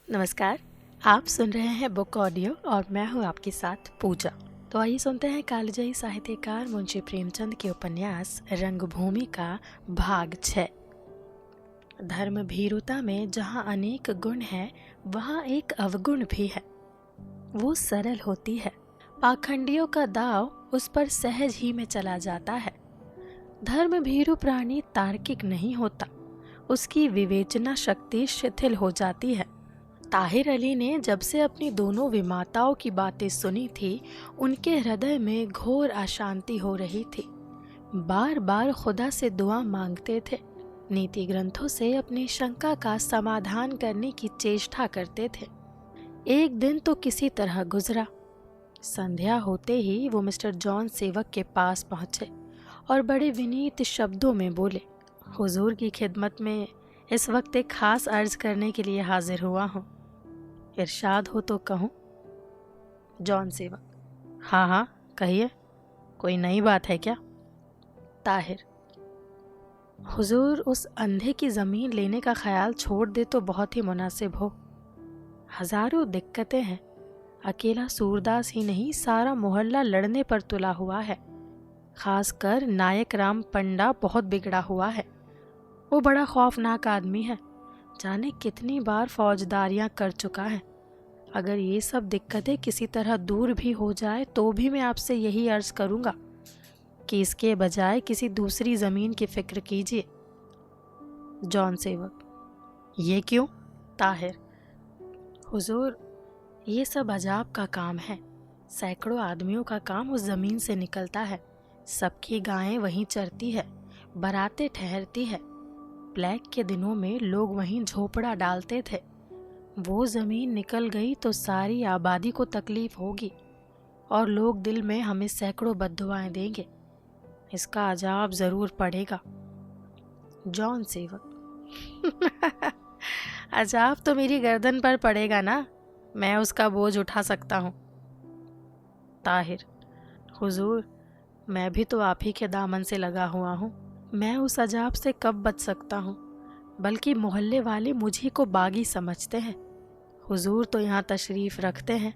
नमस्कार। आप सुन रहे हैं बुक ऑडियो और मैं हूं आपके साथ पूजा। तो आइए सुनते हैं कालजयी साहित्यकार मुंशी प्रेमचंद के उपन्यास रंगभूमि का भाग 6। धर्म भीरुता में जहां अनेक गुण हैं, वहां एक अवगुण भी है। वो सरल होती है। पाखंडियों का दाव उस पर सहज ही में चला जाता है। धर्म भीरु प्राणी तार्किक नहीं होता, उसकी विवेचना शक्ति शिथिल हो जाती है। ताहिर अली ने जब से अपनी दोनों विमाताओं की बातें सुनी थी, उनके हृदय में घोर अशांति हो रही थी। बार बार खुदा से दुआ मांगते थे, नीति ग्रंथों से अपनी शंका का समाधान करने की चेष्टा करते थे। एक दिन तो किसी तरह गुजरा। संध्या होते ही वो मिस्टर जॉन सेवक के पास पहुंचे और बड़े विनीत शब्दों में बोले, हुजूर की खिदमत में इस वक्त एक खास अर्ज करने के लिए हाजिर हुआ हूँ। इरशाद हो तो कहूँ? जॉन सेवक: हाँ हाँ कहिए, कोई नई बात है क्या? ताहिर: हुजूर उस अंधे की ज़मीन लेने का ख्याल छोड़ दे तो बहुत ही मुनासिब हो। हजारों दिक्कतें हैं, अकेला सूरदास ही नहीं, सारा मोहल्ला लड़ने पर तुला हुआ है। खासकर नायक राम पंडा बहुत बिगड़ा हुआ है। वो बड़ा खौफनाक आदमी है, जाने कितनी बार फौजदारियां कर चुका है। अगर ये सब दिक्कतें किसी तरह दूर भी हो जाए तो भी मैं आपसे यही अर्ज करूंगा कि इसके बजाय किसी दूसरी ज़मीन की फिक्र कीजिए। जॉन सेवक: ये क्यों? ताहिर: हुजूर, ये सब अजाब का काम है। सैकड़ों आदमियों का काम उस ज़मीन से निकलता है। सबकी गायें वहीं चरती है, बारातें ठहरती है। प्लेग के दिनों में लोग वहीं झोपड़ा डालते थे। वो ज़मीन निकल गई तो सारी आबादी को तकलीफ होगी और लोग दिल में हमें सैकड़ों बद्दुआएं देंगे। इसका अजाब ज़रूर पड़ेगा। जॉन सेवक: अजाब तो मेरी गर्दन पर पड़ेगा ना, मैं उसका बोझ उठा सकता हूँ। ताहिर: हुजूर, मैं भी तो आप ही के दामन से लगा हुआ हूँ। मैं उस अजाब से कब बच सकता हूँ? बल्कि मोहल्ले वाले मुझी को बागी समझते हैं। हुजूर तो यहाँ तशरीफ़ रखते हैं,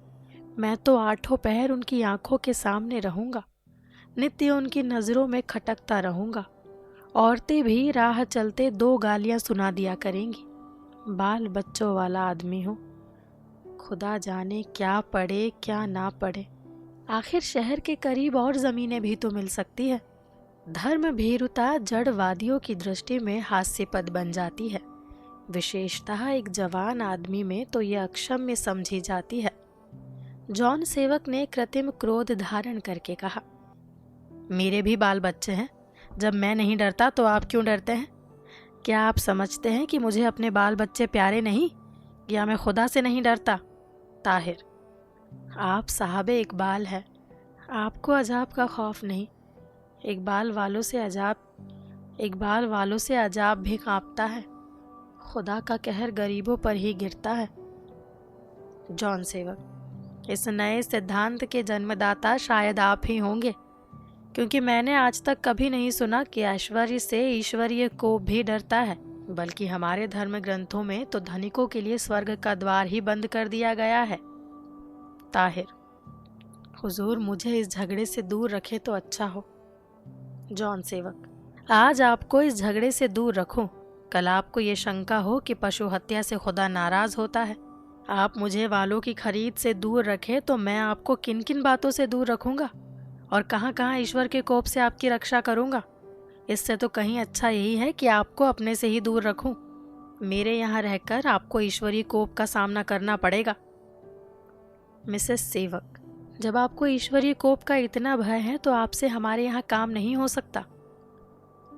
मैं तो आठों पहर उनकी आंखों के सामने रहूँगा, नित्य उनकी नज़रों में खटकता रहूँगा। औरतें भी राह चलते दो गालियाँ सुना दिया करेंगी। बाल बच्चों वाला आदमी हूँ, खुदा जाने क्या पड़े क्या ना पड़े। आखिर शहर के करीब और ज़मीनें भी तो मिल सकती है। धर्म भीरुता जड़वादियों की दृष्टि में हास्यपद बन जाती है, विशेषतः एक जवान आदमी में तो यह अक्षम्य समझी जाती है। जॉन सेवक ने कृत्रिम क्रोध धारण करके कहा, मेरे भी बाल बच्चे हैं, जब मैं नहीं डरता तो आप क्यों डरते हैं? क्या आप समझते हैं कि मुझे अपने बाल बच्चे प्यारे नहीं, या मैं खुदा से नहीं डरता? ताहिर: आप साहबे इकबाल है, आपको अजाब का खौफ नहीं। इकबाल वालों से अजाब भी कांपता है। खुदा का कहर गरीबों पर ही गिरता है। जॉन सेवक: इस नए सिद्धांत के जन्मदाता शायद आप ही होंगे, क्योंकि मैंने आज तक कभी नहीं सुना कि ऐश्वर्य से ईश्वरीय को भी डरता है। बल्कि हमारे धर्म ग्रंथों में तो धनिकों के लिए स्वर्ग का द्वार ही बंद कर दिया गया है। ताहिर: हुजूर, मुझे इस झगड़े से दूर रखे तो अच्छा हो। जॉन सेवक: आज आपको इस झगड़े से दूर रखूं, कल आपको ये शंका हो कि पशु हत्या से खुदा नाराज होता है। आप मुझे वालों की खरीद से दूर रखे तो मैं आपको किन किन बातों से दूर रखूंगा और कहाँ कहाँ ईश्वर के कोप से आपकी रक्षा करूंगा। इससे तो कहीं अच्छा यही है कि आपको अपने से ही दूर रखूं। मेरे यहाँ रहकर आपको ईश्वरीय कोप का सामना करना पड़ेगा। मिसेस सेवक: जब आपको ईश्वरीय कोप का इतना भय है तो आपसे हमारे यहाँ काम नहीं हो सकता।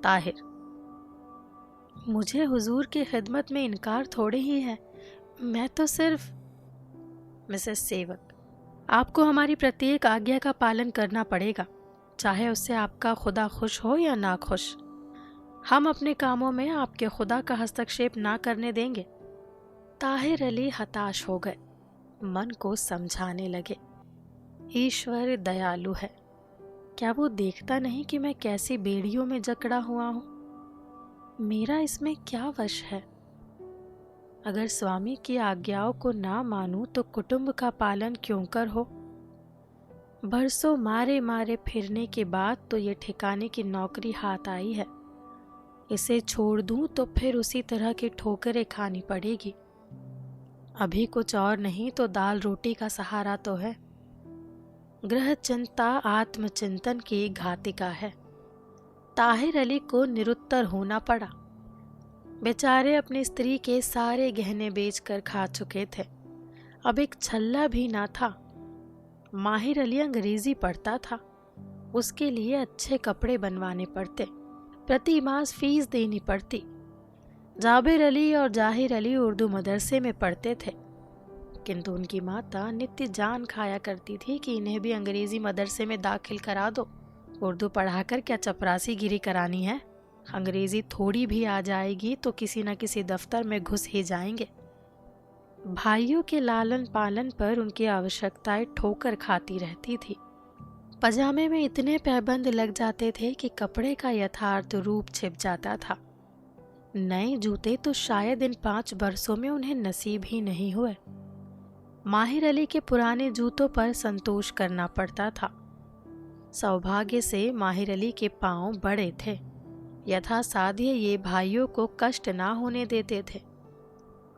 ताहिर: मुझे हुजूर की खिदमत में इनकार थोड़े ही है, मैं तो सिर्फ। मिसेस सेवक: आपको हमारी प्रत्येक आज्ञा का पालन करना पड़ेगा, चाहे उससे आपका खुदा खुश हो या ना खुश। हम अपने कामों में आपके खुदा का हस्तक्षेप ना करने देंगे। ताहिर अली हताश हो गए, मन को समझाने लगे, ईश्वर दयालु है, क्या वो देखता नहीं कि मैं कैसी बेड़ियों में जकड़ा हुआ हूँ? मेरा इसमें क्या वश है? अगर स्वामी की आज्ञाओं को ना मानूं तो कुटुंब का पालन क्यों कर हो। बरसों मारे मारे फिरने के बाद तो ये ठिकाने की नौकरी हाथ आई है। इसे छोड़ दूं तो फिर उसी तरह की ठोकरें खानी पड़ेगी। अभी कुछ और नहीं तो दाल रोटी का सहारा तो है। गृह चिंता आत्मचिंतन की घातिका है। ताहिर अली को निरुत्तर होना पड़ा। बेचारे अपनी स्त्री के सारे गहने बेचकर खा चुके थे। अब एक छल्ला भी ना था। माहिर अली अंग्रेजी पढ़ता था। उसके लिए अच्छे कपड़े बनवाने पड़ते, प्रति मास फीस देनी पड़ती। जाबिर अली और जाहिर अली उर्दू मदरसे में पढ़ते थे, किंतु उनकी माता नित्य जान खाया करती थी कि इन्हें भी अंग्रेजी मदरसे में दाखिल करा दो। उर्दू पढ़ाकर क्या चपरासी गिरी करानी है। अंग्रेजी थोड़ी भी आ जाएगी तो किसी न किसी दफ्तर में घुस ही जाएंगे। भाइयों के लालन पालन पर उनकी आवश्यकताएं ठोकर खाती रहती थी। पजामे में इतने पैबंद लग जाते थे कि कपड़े का यथार्थ रूप छिप जाता था। नए जूते तो शायद इन 5 बरसों में उन्हें नसीब ही नहीं हुए। माहिर अली के पुराने जूतों पर संतोष करना पड़ता था। सौभाग्य से माहिर अली के पांव बड़े थे। यथासाध्य ये भाइयों को कष्ट ना होने देते थे,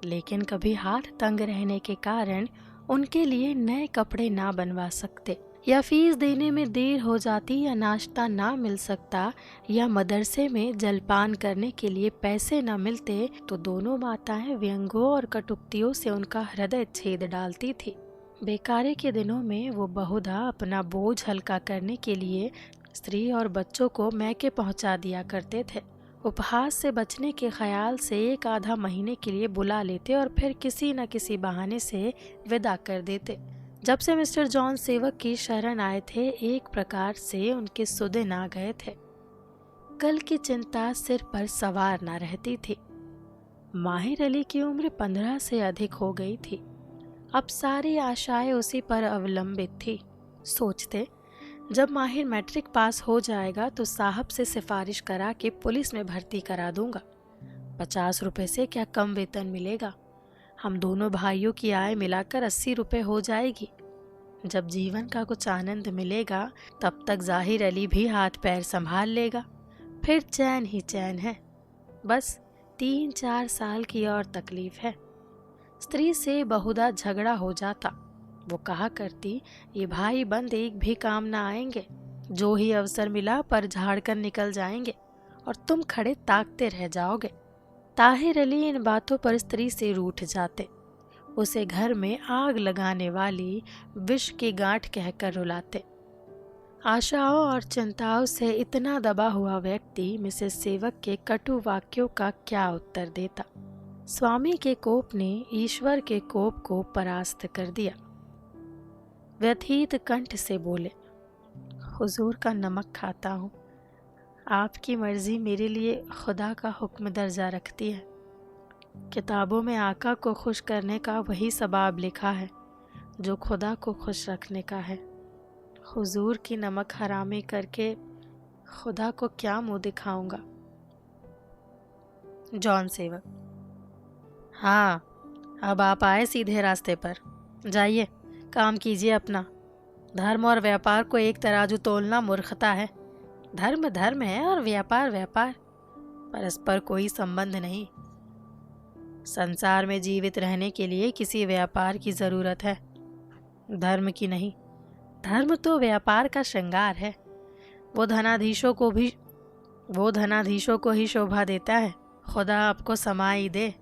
लेकिन कभी हाथ तंग रहने के कारण उनके लिए नए कपड़े ना बनवा सकते, या फीस देने में देर हो जाती, या नाश्ता ना मिल सकता, या मदरसे में जलपान करने के लिए पैसे ना मिलते, तो दोनों माताएं व्यंगों और कटुक्तियों से उनका हृदय छेद डालती थी। बेकारे के दिनों में वो बहुधा अपना बोझ हल्का करने के लिए स्त्री और बच्चों को मैके पहुंचा दिया करते थे। उपहास से बचने के ख्याल से 1 आधा महीने के लिए बुला लेते और फिर किसी न किसी बहाने से विदा कर देते। जब से मिस्टर जॉन सेवक की शरण आए थे, एक प्रकार से उनके सुदिन आ गए थे। कल की चिंता सिर पर सवार न रहती थी। माहिर अली की उम्र 15 से अधिक हो गई थी। अब सारी आशाएं उसी पर अवलंबित थी। सोचते, जब माहिर मैट्रिक पास हो जाएगा तो साहब से सिफारिश करा के पुलिस में भर्ती करा दूंगा। 50 रुपए से क्या कम वेतन मिलेगा। हम दोनों भाइयों की आय मिलाकर 80 रुपए हो जाएगी। जब जीवन का कुछ आनंद मिलेगा तब तक जाहिर अली भी हाथ पैर संभाल लेगा। फिर चैन ही चैन है। बस 3-4 साल की और तकलीफ है। स्त्री से बहुधा झगड़ा हो जाता। वो कहा करती, ये भाई बंद एक भी काम ना आएंगे, जो ही अवसर मिला पर झाड़ कर निकल जाएंगे और तुम खड़े ताकते रह जाओगे। ताहिर अली इन बातों पर स्त्री से रूठ जाते। उसे घर में आग लगाने वाली विष की गांठ कहकर रुलाते। आशाओं और चिंताओं से इतना दबा हुआ व्यक्ति मिसेस सेवक के कटु वाक्यों का क्या उत्तर देता। स्वामी के कोप ने ईश्वर के कोप को परास्त कर दिया। व्यथित कंठ से बोले, हुजूर का नमक खाता हूँ। आपकी मर्जी मेरे लिए खुदा का हुक्म दर्जा रखती है। किताबों में आका को खुश करने का वही सबाब लिखा है जो खुदा को खुश रखने का है। हुजूर की नमक हरामी करके खुदा को क्या मुंह दिखाऊंगा। जॉन सेवक, हाँ, अब आप आए सीधे रास्ते पर। जाइए, काम कीजिए अपना। धर्म और व्यापार को एक तराजू तोलना मूर्खता है। धर्म धर्म है और व्यापार व्यापार, परस्पर कोई संबंध नहीं। संसार में जीवित रहने के लिए किसी व्यापार की जरूरत है, धर्म की नहीं। धर्म तो व्यापार का श्रृंगार है। वो धनाधीशों को ही शोभा देता है। खुदा आपको समाई दे,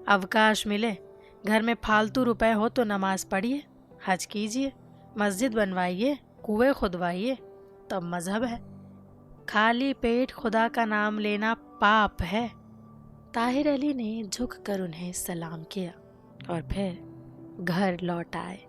अवकाश मिले, घर में फालतू रुपए हो तो नमाज पढ़िए, हज कीजिए, मस्जिद बनवाइए, कुएं खुदवाइए, तब मजहब है। खाली पेट खुदा का नाम लेना पाप है। ताहिर अली ने झुककर उन्हें सलाम किया और फिर घर लौट आए।